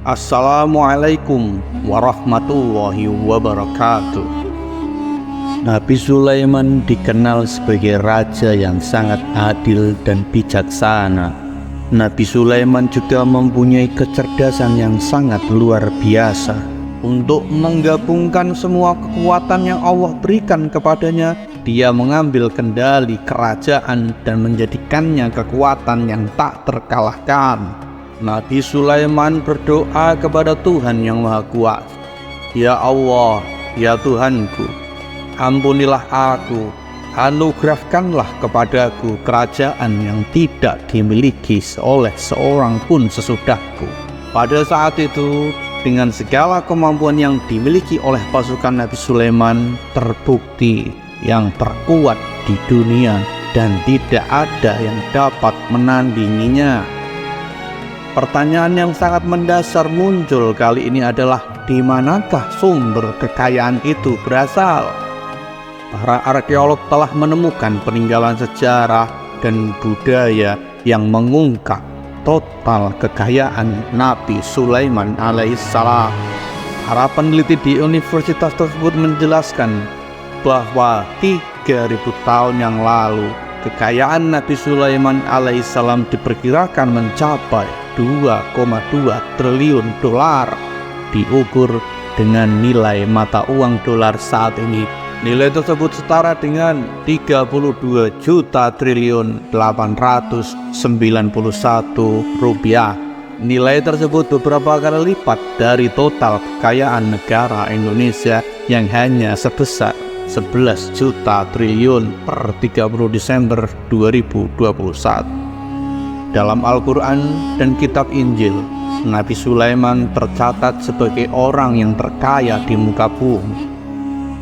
Assalamualaikum warahmatullahi wabarakatuh. Nabi Sulaiman dikenal sebagai raja yang sangat adil dan bijaksana. Nabi Sulaiman juga mempunyai kecerdasan yang sangat luar biasa. Untuk menggabungkan semua kekuatan yang Allah berikan kepadanya, dia mengambil kendali kerajaan dan menjadikannya kekuatan yang tak terkalahkan. Nabi Sulaiman berdoa kepada Tuhan yang Maha Kuasa. Ya Allah, ya Tuhanku, ampunilah aku, anugerahkanlah kepadaku kerajaan yang tidak dimiliki oleh seorang pun sesudahku. Pada saat itu, dengan segala kemampuan yang dimiliki oleh pasukan Nabi Sulaiman, terbukti yang terkuat di dunia dan tidak ada yang dapat menandinginya. Pertanyaan yang sangat mendasar muncul kali ini adalah, di manakah sumber kekayaan itu berasal? Para arkeolog telah menemukan peninggalan sejarah dan budaya yang mengungkap total kekayaan Nabi Sulaiman alaihissalam. Para peneliti di universitas tersebut menjelaskan bahwa 3000 tahun yang lalu kekayaan Nabi Sulaiman alaihissalam diperkirakan mencapai 2,2 triliun dolar. Diukur dengan nilai mata uang dolar saat ini, nilai tersebut setara dengan 32 juta triliun 891 rupiah. Nilai tersebut beberapa kali lipat dari total kekayaan negara Indonesia yang hanya sebesar 11 juta triliun per 30 Desember 2021. Dalam Al-Quran dan Kitab Injil, Nabi Sulaiman tercatat sebagai orang yang terkaya di muka bumi.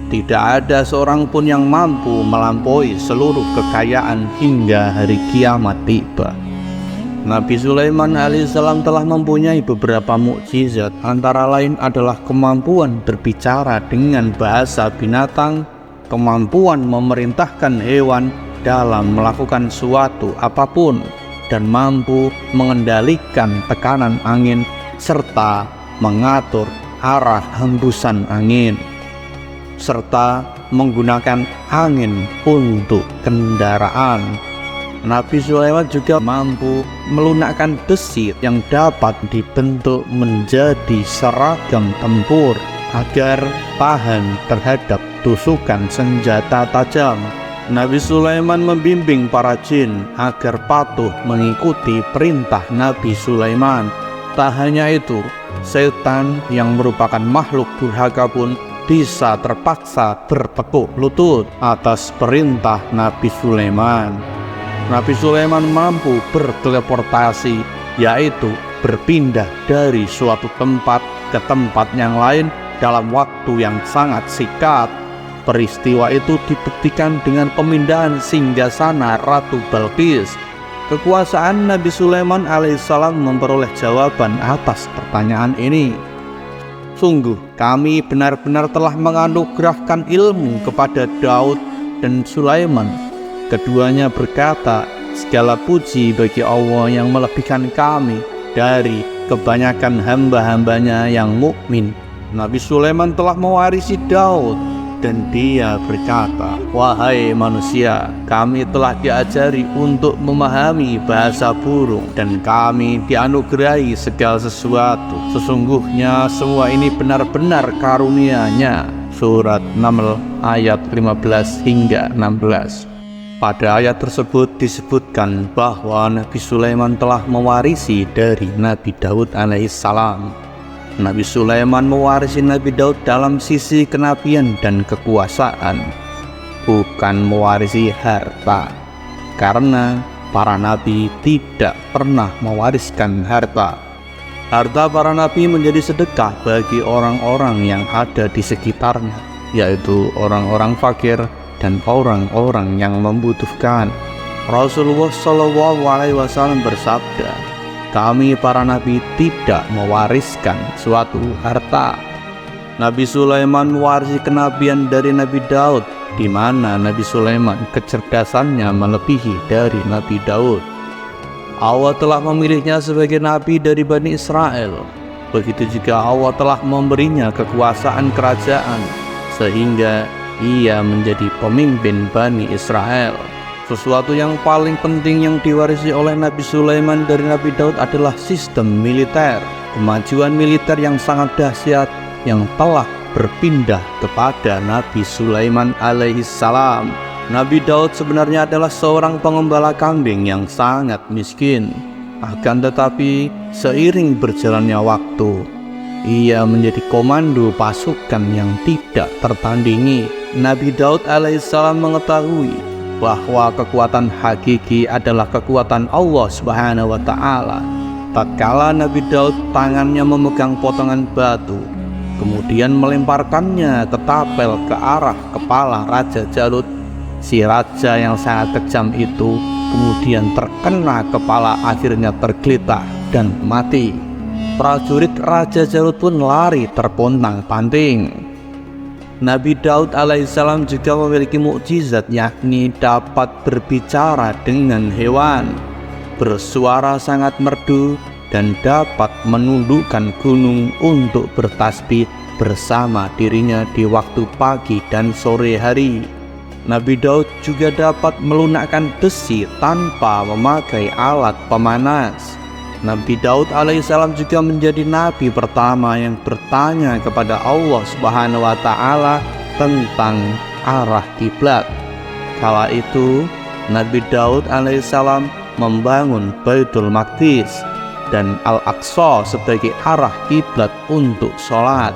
Tidak ada seorang pun yang mampu melampaui seluruh kekayaan hingga hari kiamat tiba. Nabi Sulaiman alaihissalam telah mempunyai beberapa mukjizat, antara lain adalah kemampuan berbicara dengan bahasa binatang, kemampuan memerintahkan hewan dalam melakukan suatu apapun, dan mampu mengendalikan tekanan angin serta mengatur arah hembusan angin, serta menggunakan angin untuk kendaraan. Nabi Sulaiman juga mampu melunakkan besi yang dapat dibentuk menjadi seragam tempur agar tahan terhadap tusukan senjata tajam. Nabi Sulaiman membimbing para jin agar patuh mengikuti perintah Nabi Sulaiman. Tak hanya itu, setan yang merupakan makhluk durhaka pun bisa terpaksa bertekuk lutut atas perintah Nabi Sulaiman. Nabi Sulaiman mampu berteleportasi, yaitu berpindah dari suatu tempat ke tempat yang lain dalam waktu yang sangat singkat. Peristiwa itu dibuktikan dengan pemindahan singgasana Ratu Balqis. Kekuasaan Nabi Sulaiman alaihissalam memperoleh jawaban atas pertanyaan ini. Sungguh kami benar-benar telah menganugerahkan ilmu kepada Daud dan Sulaiman. Keduanya berkata, segala puji bagi Allah yang melebihkan kami dari kebanyakan hamba-hambanya yang mukmin. Nabi Sulaiman telah mewarisi Daud, dan dia berkata, wahai manusia, kami telah diajari untuk memahami bahasa burung, dan kami dianugerahi segala sesuatu. Sesungguhnya semua ini benar-benar karunia-Nya. Surat Naml ayat 15 hingga 16. Pada ayat tersebut disebutkan bahwa Nabi Sulaiman telah mewarisi dari Nabi Daud alaihissalam. Nabi Sulaiman mewarisi Nabi Daud dalam sisi kenabian dan kekuasaan, bukan mewarisi harta, karena para nabi tidak pernah mewariskan harta. Harta para nabi menjadi sedekah bagi orang-orang yang ada di sekitarnya, yaitu orang-orang fakir dan orang-orang yang membutuhkan. Rasulullah SAW bersabda, kami para nabi tidak mewariskan suatu harta. Nabi Sulaiman mewarisi kenabian dari Nabi Daud, di mana Nabi Sulaiman kecerdasannya melebihi dari Nabi Daud. Allah telah memilihnya sebagai nabi dari Bani Israel. Begitu juga Allah telah memberinya kekuasaan kerajaan sehingga ia menjadi pemimpin Bani Israel. Sesuatu yang paling penting yang diwarisi oleh Nabi Sulaiman dari Nabi Daud adalah sistem militer. Kemajuan militer yang sangat dahsyat yang telah berpindah kepada Nabi Sulaiman alaihissalam. Nabi Daud sebenarnya adalah seorang pengembala kambing yang sangat miskin. Akan tetapi seiring berjalannya waktu, ia menjadi komando pasukan yang tidak tertandingi. Nabi Daud alaihissalam mengetahui bahwa kekuatan hakiki adalah kekuatan Allah Subhanahu wa Ta'ala. Tatkala Nabi Daud tangannya memegang potongan batu, kemudian melemparkannya ke tapel ke arah kepala Raja Jalut, si raja yang sangat kejam itu kemudian terkena kepala, akhirnya tergeletak dan mati. Prajurit Raja Jalut pun lari terpontang-panting. Nabi Daud alaihissalam juga memiliki mukjizat, yakni dapat berbicara dengan hewan, bersuara sangat merdu, dan dapat menundukkan gunung untuk bertasbih bersama dirinya di waktu pagi dan sore hari. Nabi Daud juga dapat melunakkan besi tanpa memakai alat pemanas. Nabi Daud alaihissalam juga menjadi nabi pertama yang bertanya kepada Allah Subhanahu wa Ta'ala tentang arah kiblat. Kala itu Nabi Daud alaihissalam membangun Baitul Maqdis dan Al-Aqsa sebagai arah kiblat untuk sholat.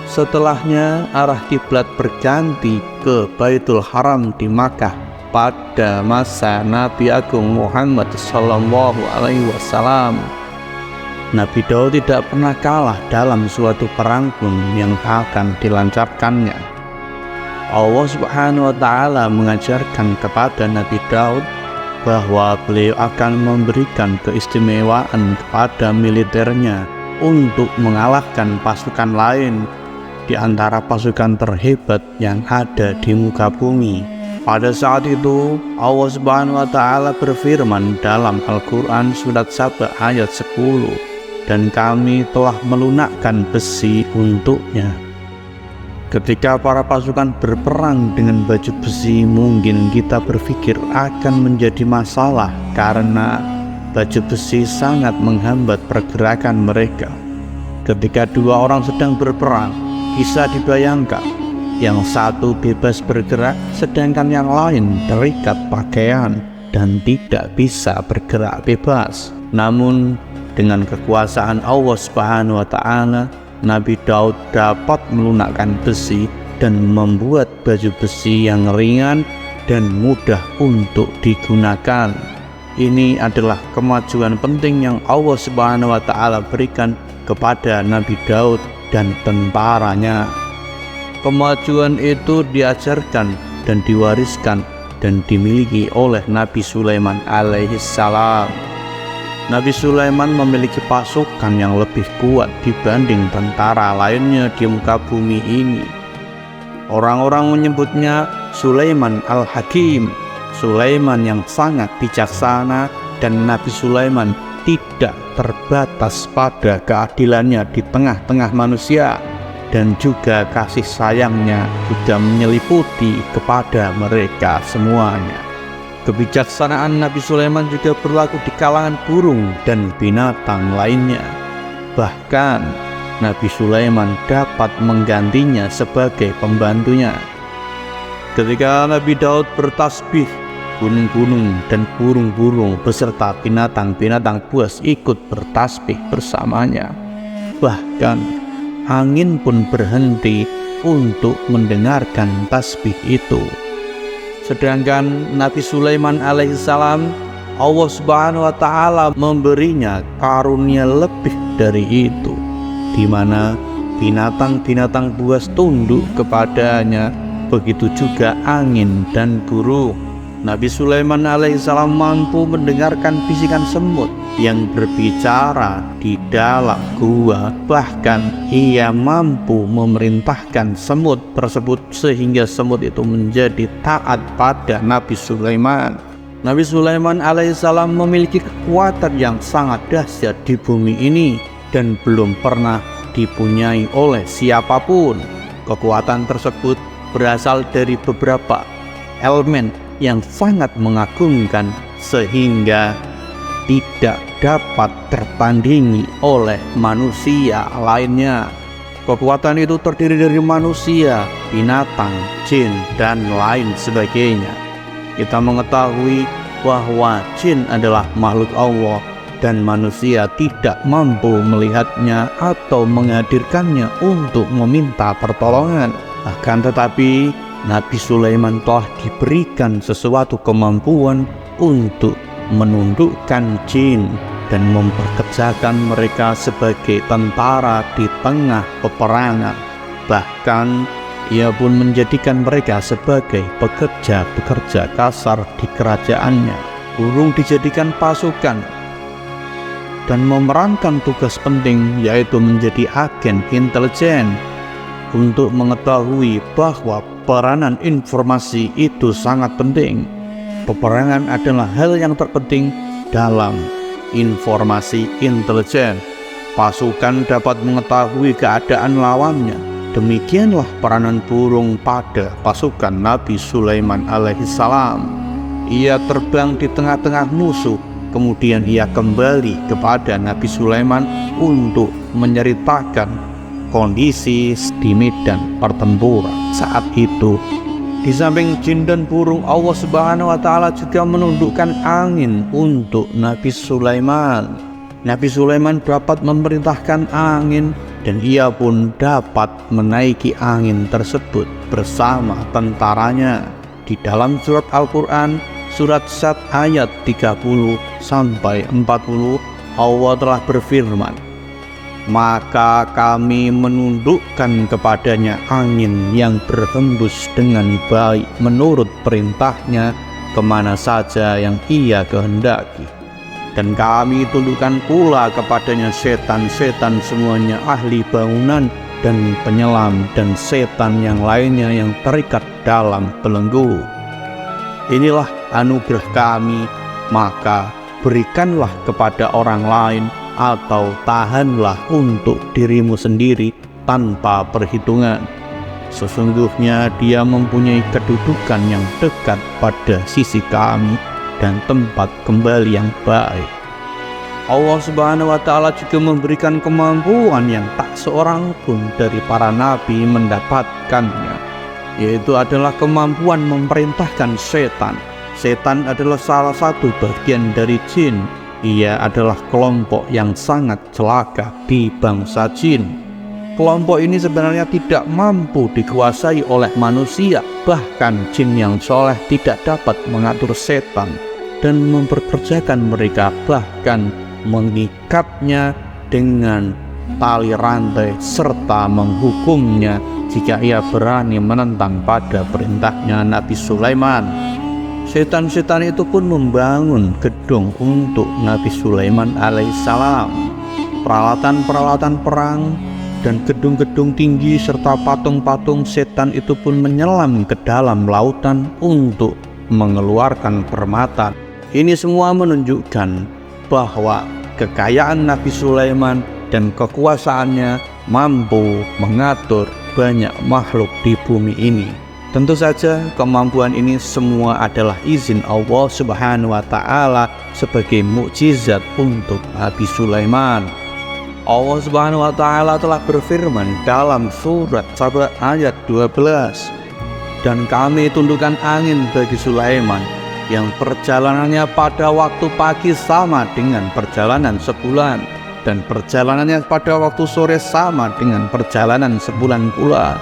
Setelahnya arah kiblat berganti ke Baitul Haram di Makkah pada masa Nabi Agung Muhammad SAW. Nabi Daud tidak pernah kalah dalam suatu perang pun yang akan dilancarkannya. Allah Subhanahu wa Ta'ala mengajarkan kepada Nabi Daud bahwa beliau akan memberikan keistimewaan kepada militernya untuk mengalahkan pasukan lain di antara pasukan terhebat yang ada di muka bumi. Pada saat itu Allah Subhanahu wa Ta'ala berfirman dalam Al-Quran surat Saba ayat 10, dan kami telah melunakkan besi untuknya. Ketika para pasukan berperang dengan baju besi, mungkin kita berpikir akan menjadi masalah karena baju besi sangat menghambat pergerakan mereka. Ketika dua orang sedang berperang, bisa dibayangkan yang satu bebas bergerak, sedangkan yang lain terikat pakaian dan tidak bisa bergerak bebas. Namun dengan kekuasaan Allah Subhanahu wa Ta'ala, Nabi Daud dapat melunakkan besi dan membuat baju besi yang ringan dan mudah untuk digunakan. Ini adalah kemajuan penting yang Allah Subhanahu wa Ta'ala berikan kepada Nabi Daud dan tentaranya. Kemajuan itu diajarkan dan diwariskan dan dimiliki oleh Nabi Sulaiman alaihissalam. Nabi Sulaiman memiliki pasukan yang lebih kuat dibanding tentara lainnya di muka bumi ini. Orang-orang menyebutnya Sulaiman al-Hakim, Sulaiman yang sangat bijaksana, dan Nabi Sulaiman tidak terbatas pada keadilannya di tengah-tengah manusia, dan juga kasih sayangnya juga menyeliputi kepada mereka semuanya. Kebijaksanaan Nabi Sulaiman juga berlaku di kalangan burung dan binatang lainnya. Bahkan Nabi Sulaiman dapat menggantinya sebagai pembantunya. Ketika Nabi Daud bertasbih, gunung-gunung dan burung-burung beserta binatang-binatang buas ikut bertasbih bersamanya. Bahkan angin pun berhenti untuk mendengarkan tasbih itu. Sedangkan Nabi Sulaiman alaihissalam, Allah Subhanahu wa Ta'ala memberinya karunia lebih dari itu, di mana binatang-binatang buas tunduk kepadanya, begitu juga angin dan burung. Nabi Sulaiman alaihissalam mampu mendengarkan bisikan semut yang berbicara di dalam gua. Bahkan ia mampu memerintahkan semut tersebut sehingga semut itu menjadi taat pada Nabi Sulaiman. Nabi Sulaiman alaihissalam memiliki kekuatan yang sangat dahsyat di bumi ini, dan belum pernah dipunyai oleh siapapun. Kekuatan tersebut berasal dari beberapa elemen yang sangat mengagumkan sehingga tidak dapat tertandingi oleh manusia lainnya. Kekuatan itu terdiri dari manusia, binatang, jin, dan lain sebagainya. Kita mengetahui bahwa jin adalah makhluk Allah dan manusia tidak mampu melihatnya atau menghadirkannya untuk meminta pertolongan. Akan tetapi Nabi Sulaiman telah diberikan sesuatu kemampuan untuk menundukkan jin dan memperkerjakan mereka sebagai tentara di tengah peperangan. Bahkan ia pun menjadikan mereka sebagai pekerja-pekerja kasar di kerajaannya. Burung dijadikan pasukan dan memerankan tugas penting, yaitu menjadi agen intelijen untuk mengetahui bahwa peranan informasi itu sangat penting. Peperangan adalah hal yang terpenting dalam informasi intelijen. Pasukan dapat mengetahui keadaan lawannya. Demikianlah peranan burung pada pasukan Nabi Sulaiman alaihissalam. Ia terbang di tengah-tengah musuh, kemudian ia kembali kepada Nabi Sulaiman untuk menceritakan kondisi di medan pertempuran saat itu. Di samping jin dan burung, Allah Subhanahu wa Ta'ala juga menundukkan angin untuk Nabi Sulaiman. Nabi Sulaiman dapat memerintahkan angin dan ia pun dapat menaiki angin tersebut bersama tentaranya. Di dalam surat Al-Quran, surat Sad ayat 30-40, Allah telah berfirman, maka kami menundukkan kepadanya angin yang berhembus dengan baik menurut perintahnya kemana saja yang ia kehendaki. Dan kami tundukkan pula kepadanya setan-setan semuanya ahli bangunan dan penyelam dan setan yang lainnya yang terikat dalam belenggu. Inilah anugerah kami, maka berikanlah kepada orang lain atau tahanlah untuk dirimu sendiri tanpa perhitungan. Sesungguhnya dia mempunyai kedudukan yang dekat pada sisi kami dan tempat kembali yang baik. Allah Subhanahu wa Ta'ala juga memberikan kemampuan yang tak seorang pun dari para nabi mendapatkannya, yaitu adalah kemampuan memerintahkan setan. Setan adalah salah satu bagian dari jin. Ia adalah kelompok yang sangat celaka di bangsa jin. Kelompok ini sebenarnya tidak mampu dikuasai oleh manusia. Bahkan jin yang soleh tidak dapat mengatur setan dan memperkerjakan mereka, bahkan mengikatnya dengan tali rantai serta menghukumnya jika ia berani menentang pada perintahnya Nabi Sulaiman. Setan-setan itu pun membangun gedung untuk Nabi Sulaiman alaihissalam. Peralatan-peralatan perang dan gedung-gedung tinggi serta patung-patung setan itu pun menyelam ke dalam lautan untuk mengeluarkan permata. Ini semua menunjukkan bahwa kekayaan Nabi Sulaiman dan kekuasaannya mampu mengatur banyak makhluk di bumi ini. Tentu saja kemampuan ini semua adalah izin Allah Subhanahu wa Ta'ala sebagai mukjizat untuk Nabi Sulaiman. Allah Subhanahu wa Ta'ala telah berfirman dalam surat Saba ayat 12, dan kami tundukkan angin bagi Sulaiman yang perjalanannya pada waktu pagi sama dengan perjalanan sebulan, dan perjalanannya pada waktu sore sama dengan perjalanan sebulan pula.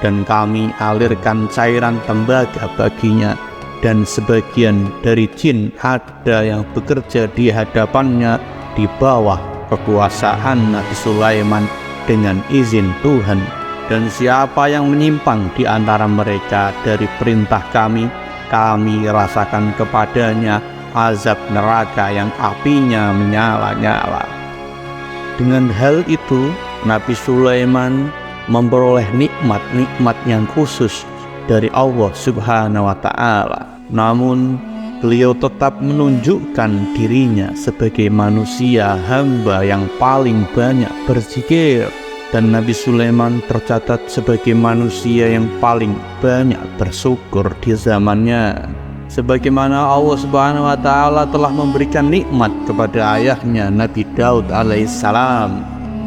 Dan kami alirkan cairan tembaga baginya, dan sebagian dari jin ada yang bekerja di hadapannya di bawah kekuasaan Nabi Sulaiman dengan izin Tuhan. Dan siapa yang menyimpang di antara mereka dari perintah kami, kami rasakan kepadanya azab neraka yang apinya menyala-nyala. Dengan hal itu, Nabi Sulaiman memperoleh nikmat-nikmat yang khusus dari Allah Subhanahu wa Ta'ala. Namun beliau tetap menunjukkan dirinya sebagai manusia hamba yang paling banyak berzikir. Dan Nabi Sulaiman tercatat sebagai manusia yang paling banyak bersyukur di zamannya. Sebagaimana Allah Subhanahu wa Ta'ala telah memberikan nikmat kepada ayahnya Nabi Daud alaihissalam.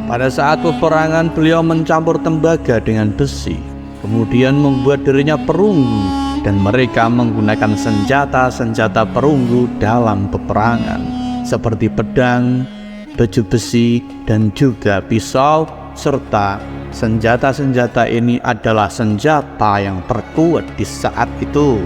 Pada saat peperangan beliau mencampur tembaga dengan besi, kemudian membuat dirinya perunggu, dan mereka menggunakan senjata-senjata perunggu dalam peperangan seperti pedang, baju besi, dan juga pisau, serta senjata-senjata ini adalah senjata yang terkuat di saat itu.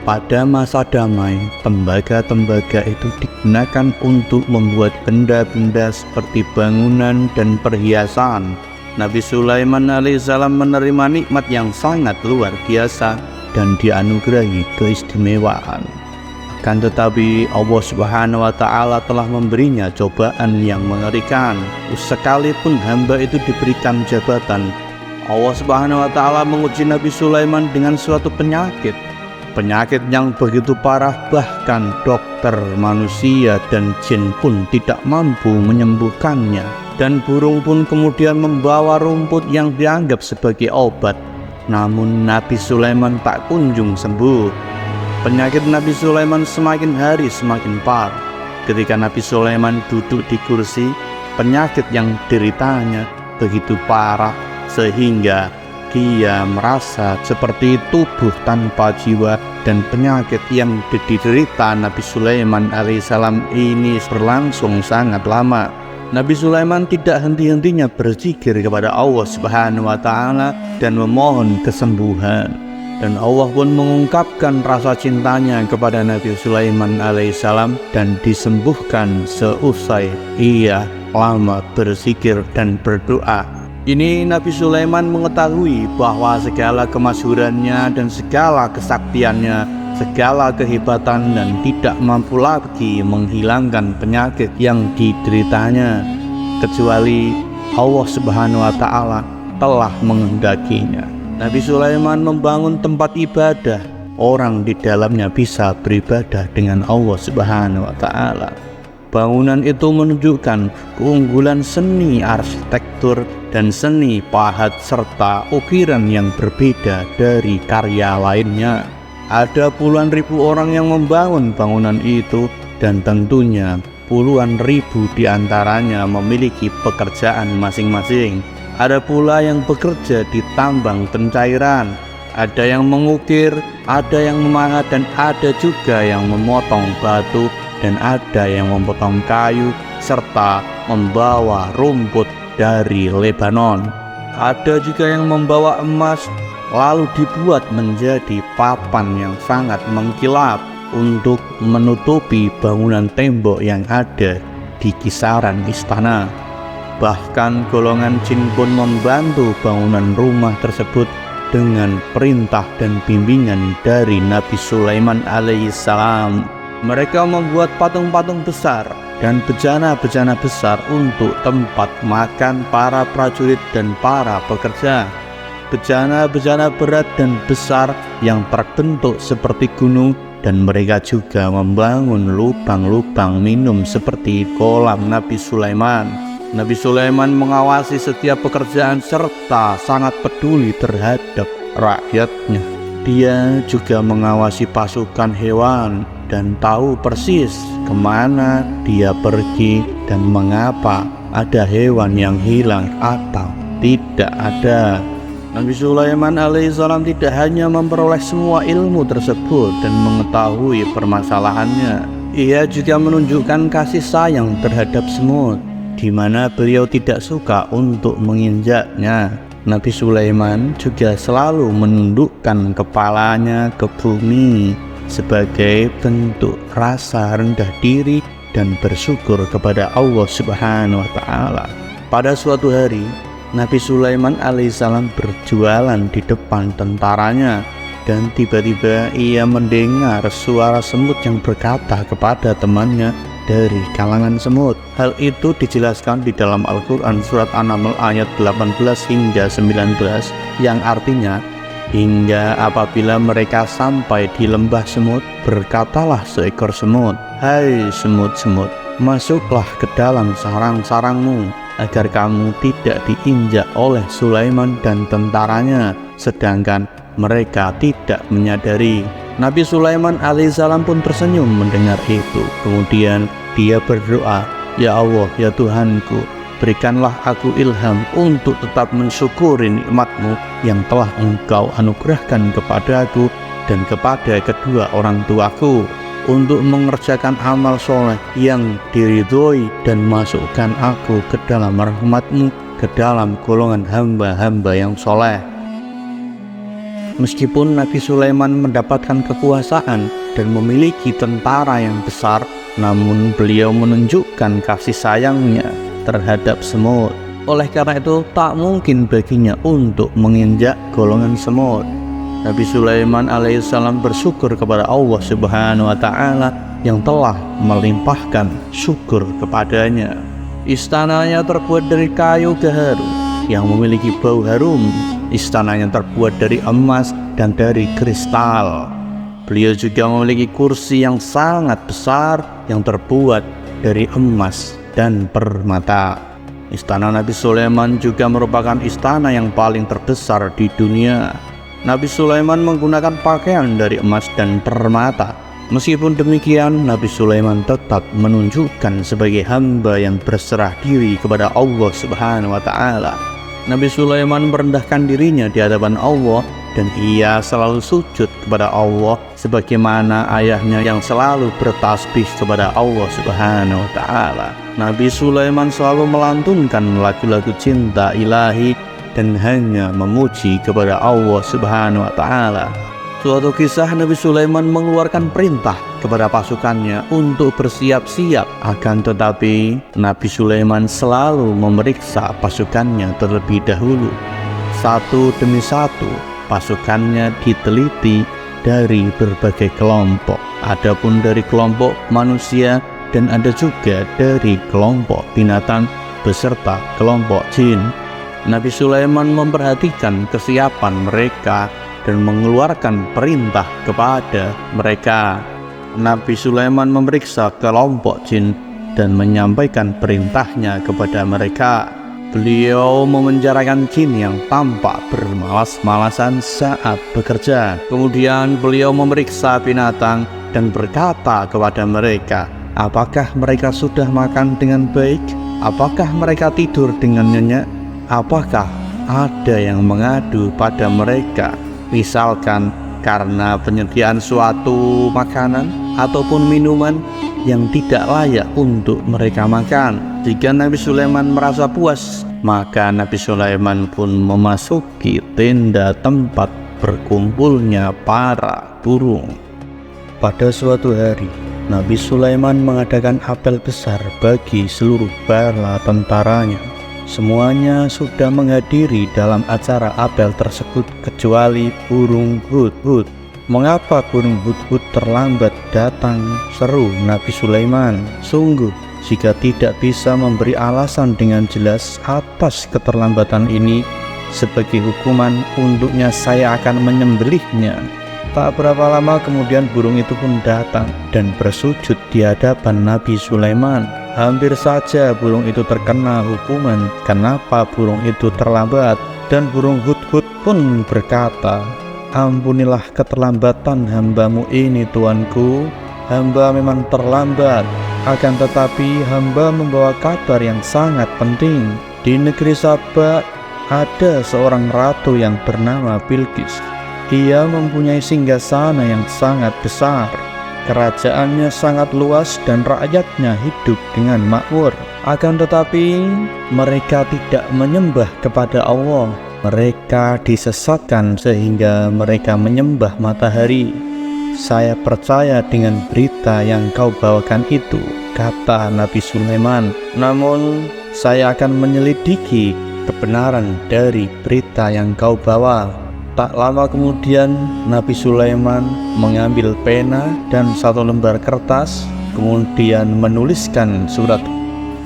Pada masa damai, tembaga-tembaga itu digunakan untuk membuat benda-benda seperti bangunan dan perhiasan. Nabi Sulaiman alaihissalam menerima nikmat yang sangat luar biasa dan dianugerahi keistimewaan. Akan tetapi Allah Subhanahu wa Ta'ala telah memberinya cobaan yang mengerikan. Sekalipun hamba itu diberikan jabatan, Allah Subhanahu wa Ta'ala menguji Nabi Sulaiman dengan suatu penyakit yang begitu parah, bahkan dokter manusia dan jin pun tidak mampu menyembuhkannya. Dan burung pun kemudian membawa rumput yang dianggap sebagai obat, namun Nabi Sulaiman tak kunjung sembuh. Penyakit Nabi Sulaiman semakin hari semakin parah. Ketika Nabi Sulaiman duduk di kursi, penyakit yang dideritanya begitu parah sehingga dia merasa seperti tubuh tanpa jiwa, dan penyakit yang diderita Nabi Sulaiman alaihissalam ini berlangsung sangat lama. Nabi Sulaiman tidak henti-hentinya berzikir kepada Allah Subhanahu wa Ta'ala dan memohon kesembuhan. Dan Allah pun mengungkapkan rasa cintanya kepada Nabi Sulaiman alaihissalam dan disembuhkan seusai ia lama berzikir dan berdoa. Ini Nabi Sulaiman mengetahui bahwa segala kemasyhurannya dan segala kesaktiannya, segala kehebatan, dan tidak mampu lagi menghilangkan penyakit yang dideritanya, kecuali Allah Subhanahu wa Ta'ala telah menghendakinya. Nabi Sulaiman membangun tempat ibadah, orang di dalamnya bisa beribadah dengan Allah Subhanahu wa Ta'ala. Bangunan itu menunjukkan keunggulan seni arsitektur dan seni pahat serta ukiran yang berbeda dari karya lainnya. Ada puluhan ribu orang yang membangun bangunan itu, dan tentunya puluhan ribu diantaranya memiliki pekerjaan masing-masing. Ada pula yang bekerja di tambang pencairan, ada yang mengukir, ada yang memahat, dan ada juga yang memotong batu, dan ada yang memotong kayu serta membawa rumput dari Lebanon. Ada juga yang membawa emas lalu dibuat menjadi papan yang sangat mengkilap untuk menutupi bangunan tembok yang ada di kisaran istana. Bahkan golongan jin pun membantu bangunan rumah tersebut dengan perintah dan bimbingan dari Nabi Sulaiman alaihissalam. Mereka membuat patung-patung besar dan bejana-bejana besar untuk tempat makan para prajurit dan para pekerja. Bejana-bejana berat dan besar yang terbentuk seperti gunung, dan mereka juga membangun lubang-lubang minum seperti kolam Nabi Sulaiman. Nabi Sulaiman mengawasi setiap pekerjaan serta sangat peduli terhadap rakyatnya. Dia juga mengawasi pasukan hewan dan tahu persis kemana dia pergi dan mengapa ada hewan yang hilang atau tidak ada. Nabi Sulaiman alaihissalam tidak hanya memperoleh semua ilmu tersebut dan mengetahui permasalahannya, ia juga menunjukkan kasih sayang terhadap semut, di mana beliau tidak suka untuk menginjaknya. Nabi Sulaiman juga selalu menundukkan kepalanya ke bumi sebagai bentuk rasa rendah diri dan bersyukur kepada Allah Subhanahu wa Ta'ala. Pada suatu hari, Nabi Sulaiman alaihissalam berjualan di depan tentaranya, dan tiba-tiba ia mendengar suara semut yang berkata kepada temannya dari kalangan semut. Hal itu dijelaskan di dalam Al-Quran surat An-Naml ayat 18 hingga 19, yang artinya, Hingga apabila mereka sampai di lembah semut, berkatalah seekor semut, "Hai semut-semut, masuklah ke dalam sarang-sarangmu, agar kamu tidak diinjak oleh Sulaiman dan tentaranya," sedangkan mereka tidak menyadari. Nabi Sulaiman alaihissalam pun tersenyum mendengar itu. Kemudian dia berdoa, "Ya Allah, ya Tuhanku, berikanlah aku ilham untuk tetap mensyukuri nikmat-Mu yang telah Engkau anugerahkan kepadaku dan kepada kedua orang tuaku, untuk mengerjakan amal soleh yang diridhoi dan masukkan aku ke dalam rahmat-Mu, ke dalam golongan hamba-hamba yang soleh." Meskipun Nabi Sulaiman mendapatkan kekuasaan dan memiliki tentara yang besar, namun beliau menunjukkan kasih sayangnya terhadap semut. Oleh karena itu, tak mungkin baginya untuk menginjak golongan semut. Nabi Sulaiman alaihissalam bersyukur kepada Allah Subhanahu wa Ta'ala yang telah melimpahkan syukur kepadanya. Istananya terbuat dari kayu gaharu yang memiliki bau harum. Istananya terbuat dari emas dan dari kristal. Beliau juga memiliki kursi yang sangat besar yang terbuat dari emas dan permata. Istana Nabi Sulaiman juga merupakan istana yang paling terbesar di dunia. Nabi Sulaiman menggunakan pakaian dari emas dan permata. Meskipun demikian, Nabi Sulaiman tetap menunjukkan sebagai hamba yang berserah diri kepada Allah Subhanahu wa Ta'ala. Nabi Sulaiman merendahkan dirinya di hadapan Allah, dan ia selalu sujud kepada Allah sebagaimana ayahnya yang selalu bertasbih kepada Allah Subhanahu wa Ta'ala. Nabi Sulaiman selalu melantunkan lagu-lagu cinta ilahi dan hanya memuji kepada Allah Subhanahu wa Ta'ala. Suatu kisah, Nabi Sulaiman mengeluarkan perintah kepada pasukannya untuk bersiap-siap. Akan tetapi Nabi Sulaiman selalu memeriksa pasukannya terlebih dahulu. Satu demi satu pasukannya diteliti dari berbagai kelompok. Adapun dari kelompok manusia dan ada juga dari kelompok binatang beserta kelompok jin. Nabi Sulaiman memperhatikan kesiapan mereka dan mengeluarkan perintah kepada mereka. Nabi Sulaiman memeriksa kelompok jin dan menyampaikan perintahnya kepada mereka. Beliau memenjarakan jin yang tampak bermalas-malasan saat bekerja. Kemudian beliau memeriksa binatang dan berkata kepada mereka, apakah mereka sudah makan dengan baik? Apakah mereka tidur dengan nyenyak? Apakah ada yang mengadu pada mereka, misalkan karena penyediaan suatu makanan ataupun minuman yang tidak layak untuk mereka makan? Jika Nabi Sulaiman merasa puas, maka Nabi Sulaiman pun memasuki tenda tempat berkumpulnya para burung. Pada suatu hari, Nabi Sulaiman mengadakan apel besar bagi seluruh bala tentaranya. Semuanya sudah menghadiri dalam acara apel tersebut kecuali burung hudhud. "Mengapa burung hudhud terlambat datang?" seru Nabi Sulaiman. "Sungguh, jika tidak bisa memberi alasan dengan jelas atas keterlambatan ini, sebagai hukuman untuknya saya akan menyembelihnya." Tak berapa lama kemudian burung itu pun datang dan bersujud di hadapan Nabi Sulaiman. Hampir saja burung itu terkena hukuman kenapa burung itu terlambat, dan burung hudhud pun berkata, "Ampunilah keterlambatan hambamu ini, Tuanku. Hamba memang terlambat, akan tetapi hamba membawa kabar yang sangat penting. Di negeri Saba ada seorang ratu yang bernama Bilqis. Ia mempunyai singgasana yang sangat besar. Kerajaannya sangat luas dan rakyatnya hidup dengan makmur. Akan tetapi mereka tidak menyembah kepada Allah. Mereka disesatkan sehingga mereka menyembah matahari. Saya percaya dengan berita yang kau bawakan itu," kata Nabi Sulaiman. "Namun saya akan menyelidiki kebenaran dari berita yang kau bawa." Tak lama kemudian Nabi Sulaiman mengambil pena dan satu lembar kertas, kemudian menuliskan surat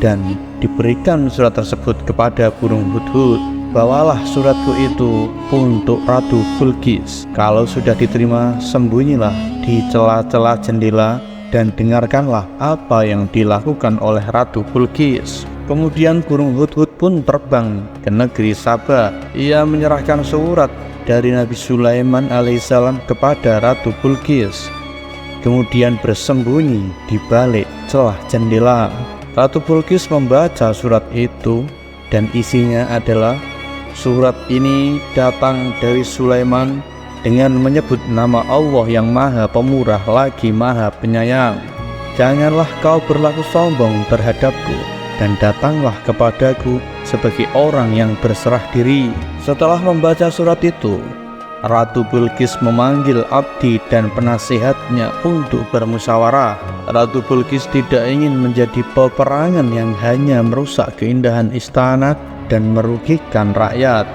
dan diberikan surat tersebut kepada burung hudhud. bawalah suratku itu untuk Ratu Bilqis. Kalau sudah diterima, sembunyilah di celah-celah jendela dan dengarkanlah apa yang dilakukan oleh Ratu Bilqis. Kemudian burung hudhud pun terbang ke negeri Saba. Ia menyerahkan surat dari Nabi Sulaiman alaihissalam kepada Ratu Bilqis, kemudian bersembunyi di balik celah jendela. Ratu Bilqis membaca surat itu dan isinya adalah, surat ini datang dari Sulaiman dengan menyebut nama Allah yang Maha Pemurah lagi Maha Penyayang. Janganlah kau berlaku sombong terhadapku dan datanglah kepadaku sebagai orang yang berserah diri. Setelah membaca surat itu, Ratu Bilqis memanggil abdi dan penasihatnya untuk bermusyawarah. Ratu Bilqis tidak ingin menjadi peperangan yang hanya merusak keindahan istana dan merugikan rakyat.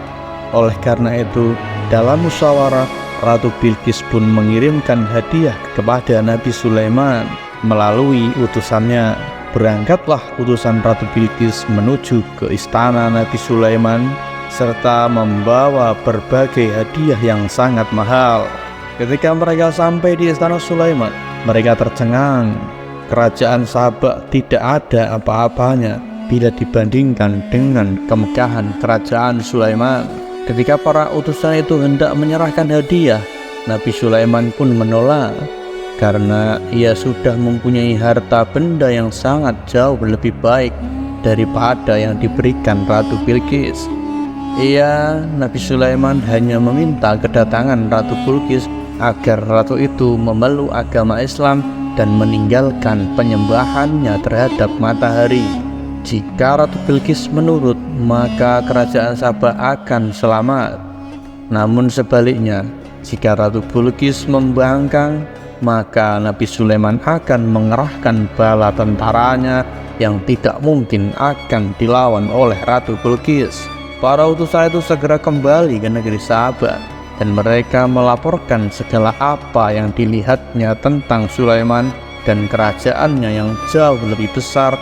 Oleh karena itu, dalam musyawarah, Ratu Bilqis pun mengirimkan hadiah kepada Nabi Sulaiman melalui utusannya. Berangkatlah utusan Ratu Bilqis menuju ke istana Nabi Sulaiman serta membawa berbagai hadiah yang sangat mahal. Ketika mereka sampai di istana Sulaiman, mereka tercengang. Kerajaan Saba tidak ada apa-apanya bila dibandingkan dengan kemegahan kerajaan Sulaiman. Ketika para utusan itu hendak menyerahkan hadiah, Nabi Sulaiman pun menolak karena ia sudah mempunyai harta benda yang sangat jauh lebih baik daripada yang diberikan Ratu Bilqis. Nabi Sulaiman hanya meminta kedatangan Ratu Bilqis agar ratu itu memeluk agama Islam dan meninggalkan penyembahannya terhadap matahari. Jika Ratu Bilqis menurut, maka kerajaan Saba akan selamat. Namun sebaliknya, jika Ratu Bilqis membangkang, maka Nabi Sulaiman akan mengerahkan bala tentaranya yang tidak mungkin akan dilawan oleh Ratu Bilqis. Para utusan itu segera kembali ke negeri Saba dan mereka melaporkan segala apa yang dilihatnya tentang Sulaiman dan kerajaannya yang jauh lebih besar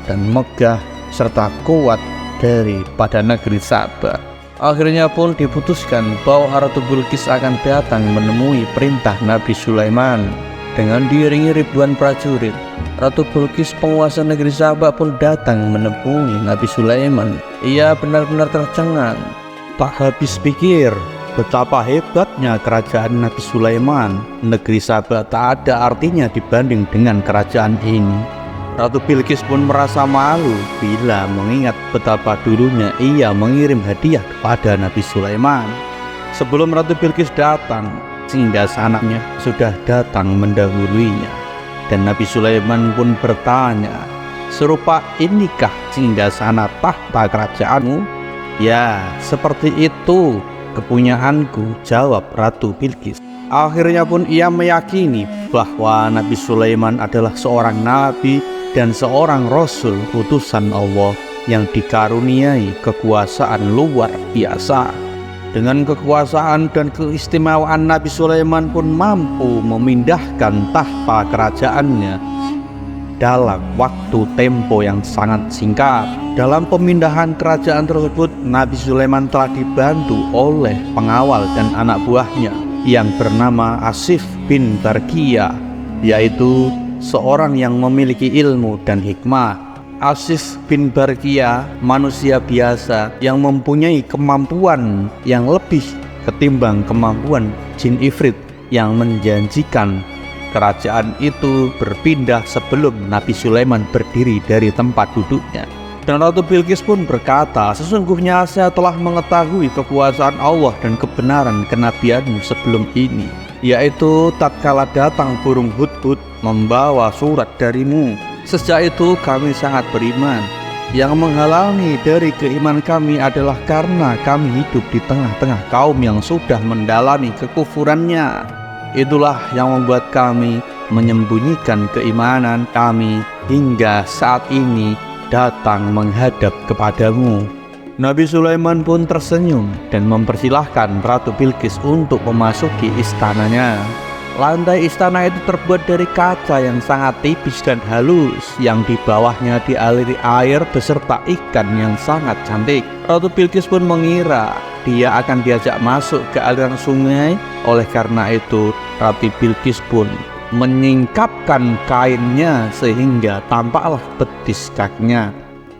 dan megah serta kuat daripada negeri Saba. Akhirnya pun diputuskan bahwa Ratu Bilqis akan datang menemui perintah Nabi Sulaiman. Dengan diiringi ribuan prajurit, Ratu Bilqis penguasa negeri Saba pun datang menemui Nabi Sulaiman. Ia benar-benar tercengang. Tak habis pikir betapa hebatnya kerajaan Nabi Sulaiman. Negeri Saba tak ada artinya dibanding dengan kerajaan ini. Ratu Bilqis pun merasa malu bila mengingat betapa dulunya ia mengirim hadiah kepada Nabi Sulaiman. Sebelum Ratu Bilqis datang, singgasananya sudah datang mendahuluinya. Dan Nabi Sulaiman pun bertanya, "Serupa inikah singgasana tahta kerajaanmu?" "Ya, seperti itu kepunyaanku," jawab Ratu Bilqis. Akhirnya pun ia meyakini bahwa Nabi Sulaiman adalah seorang nabi dan seorang rasul utusan Allah yang dikaruniai kekuasaan luar biasa. Dengan kekuasaan dan keistimewaan, Nabi Sulaiman pun mampu memindahkan tahta kerajaannya dalam waktu tempo yang sangat singkat. Dalam pemindahan kerajaan tersebut, Nabi Sulaiman telah dibantu oleh pengawal dan anak buahnya yang bernama Asif bin Barqiyah, yaitu seorang yang memiliki ilmu dan hikmah. Asif bin Barqiyah manusia biasa yang mempunyai kemampuan yang lebih ketimbang kemampuan jin ifrit yang menjanjikan. Kerajaan itu berpindah sebelum Nabi Sulaiman berdiri dari tempat duduknya. Dan Ratu Bilqis pun berkata, "Sesungguhnya saya telah mengetahui kekuasaan Allah dan kebenaran kenabianmu sebelum ini, yaitu tatkala datang burung hudhud membawa surat darimu. Sejak itu kami sangat beriman. Yang menghalangi dari keimanan kami adalah karena kami hidup di tengah-tengah kaum yang sudah mendalami kekufurannya. Itulah yang membuat kami menyembunyikan keimanan kami hingga saat ini datang menghadap kepadamu." Nabi Sulaiman pun tersenyum dan mempersilahkan Ratu Bilqis untuk memasuki istananya. Lantai istana itu terbuat dari kaca yang sangat tipis dan halus, yang di bawahnya dialiri air beserta ikan yang sangat cantik. Ratu Bilqis pun mengira dia akan diajak masuk ke aliran sungai. Oleh karena itu, Ratu Bilqis pun menyingkapkan kainnya sehingga tampaklah betis kakinya.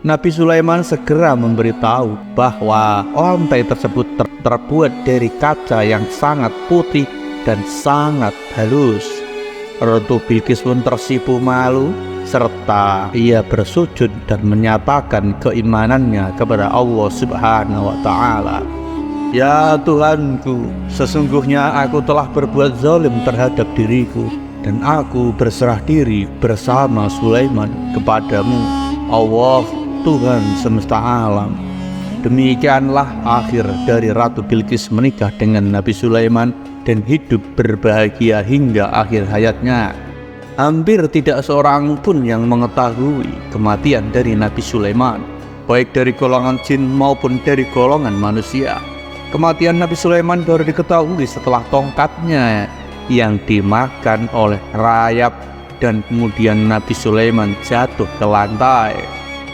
Nabi Sulaiman segera memberitahu bahwa lantai tersebut terbuat dari kaca yang sangat putih dan sangat halus. Ratu Bilqis pun tersipu malu serta ia bersujud dan menyatakan keimanannya kepada Allah Subhanahu wa Ta'ala. Ya Tuhanku, sesungguhnya aku telah berbuat zalim terhadap diriku, dan aku berserah diri bersama Sulaiman kepadamu, Allah Tuhan semesta alam. Demikianlah akhir dari Ratu Bilqis menikah dengan Nabi Sulaiman dan hidup berbahagia hingga akhir hayatnya. Hampir tidak seorang pun yang mengetahui kematian dari Nabi Sulaiman, baik dari golongan jin maupun dari golongan manusia. Kematian Nabi Sulaiman baru diketahui setelah tongkatnya yang dimakan oleh rayap dan kemudian Nabi Sulaiman jatuh ke lantai.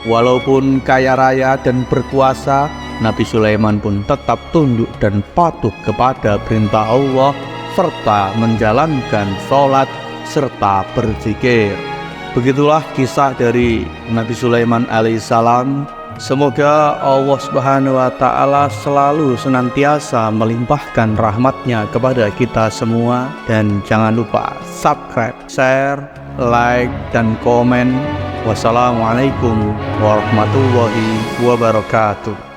Walaupun kaya raya dan berkuasa, Nabi Sulaiman pun tetap tunduk dan patuh kepada perintah Allah serta menjalankan sholat serta berzikir. Begitulah kisah dari Nabi Sulaiman alaihissalam. Semoga Allah Subhanahu wa Ta'ala selalu senantiasa melimpahkan rahmatnya kepada kita semua. Dan jangan lupa subscribe, share, like, dan komen. Wassalamualaikum warahmatullahi wabarakatuh.